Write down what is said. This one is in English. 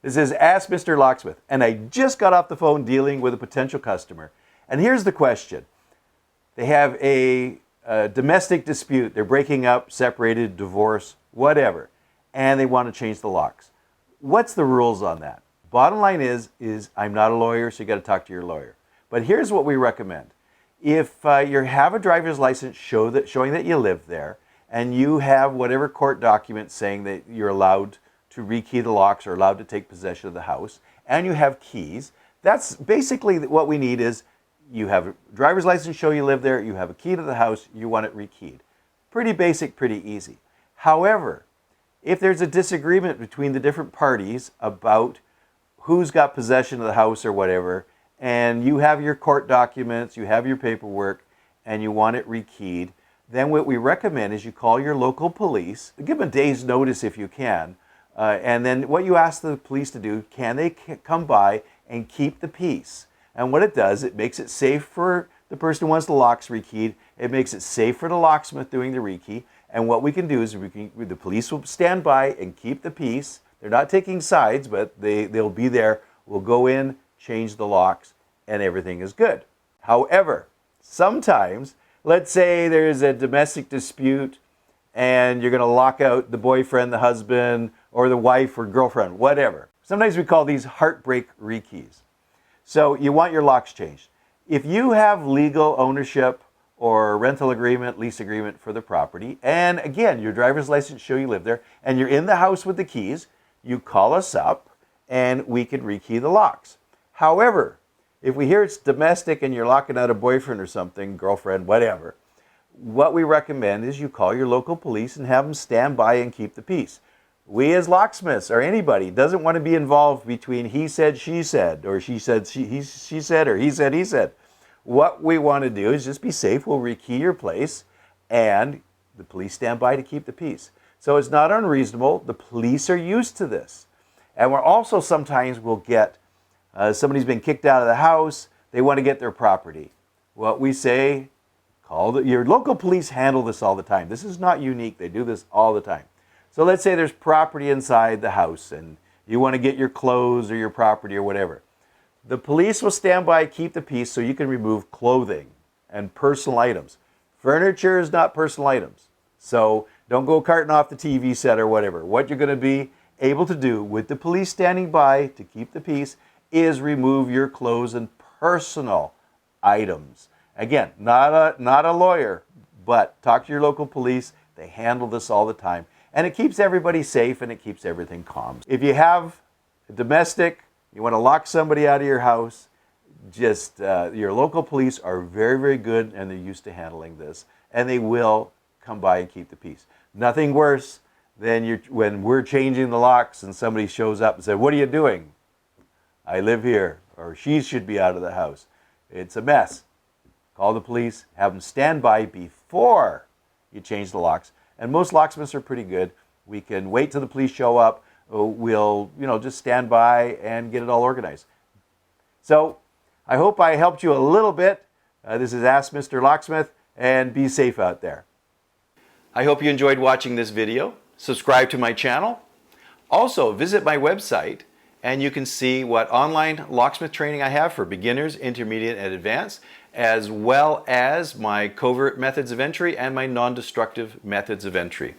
This is Ask Mr. Locksmith, and I just got off the phone dealing with a potential customer. And here's the question. They have a domestic dispute. They're breaking up, separated, divorce, whatever, and they want to change the locks. What's the rules on that? Bottom line is I'm not a lawyer, so you got to talk to your lawyer. But here's what we recommend. If you have a driver's license showing that you live there, and you have whatever court document saying that you're allowed to rekey the locks or allowed to take possession of the house, and you have keys, that's basically what we need is you have a driver's license show you live there, you have a key to the house, you want it rekeyed. Pretty basic, pretty easy. However, if there's a disagreement between the different parties about who's got possession of the house or whatever, and you have your court documents, you have your paperwork, and you want it rekeyed, then what we recommend is you call your local police, give them a day's notice if you can, and then what you ask the police to do, can they come by and keep the peace? And what it does, it makes it safe for the person who wants the locks rekeyed, it makes it safe for the locksmith doing the rekey, and what we can do is the police will stand by and keep the peace. They're not taking sides, but they'll be there. We'll go in, change the locks, and everything is good. However, sometimes, let's say there's a domestic dispute and you're going to lock out the boyfriend, the husband, or the wife or girlfriend, whatever. Sometimes we call these heartbreak rekeys. So you want your locks changed. If you have legal ownership or rental agreement, lease agreement for the property, and again, your driver's license show you live there, and you're in the house with the keys, you call us up and we can rekey the locks. However, if we hear it's domestic and you're locking out a boyfriend or something, girlfriend, whatever, what we recommend is you call your local police and have them stand by and keep the peace. We as locksmiths or anybody doesn't want to be involved between he said, she said, or she said, she said, or he said, he said. What we want to do is just be safe. We'll rekey your place and the police stand by to keep the peace. So it's not unreasonable. The police are used to this. And we're also sometimes will get somebody's been kicked out of the house. They want to get their property. What we say, your local police handle this all the time. This is not unique. They do this all the time. So let's say there's property inside the house and you want to get your clothes or your property or whatever. The police will stand by, keep the peace so you can remove clothing and personal items. Furniture is not personal items. So don't go carting off the TV set or whatever. What you're going to be able to do with the police standing by to keep the peace is remove your clothes and personal items. Again, not a lawyer, but talk to your local police. They handle this all the time. And it keeps everybody safe and it keeps everything calm. If you have a domestic, you want to lock somebody out of your house, just your local police are very, very good and they're used to handling this. And they will come by and keep the peace. Nothing worse than when we're changing the locks and somebody shows up and says, "What are you doing?" "I live here," or "She should be out of the house." It's a mess. Call the police, have them stand by before you change the locks. And most locksmiths are pretty good. We can wait till the police show up. We'll, just stand by and get it all organized. So I hope I helped you a little bit. This is Ask Mr. Locksmith, and be safe out there. I hope you enjoyed watching this video. Subscribe to my channel. Also, visit my website, and you can see what online locksmith training I have for beginners, intermediate, and advanced, as well as my covert methods of entry and my non-destructive methods of entry.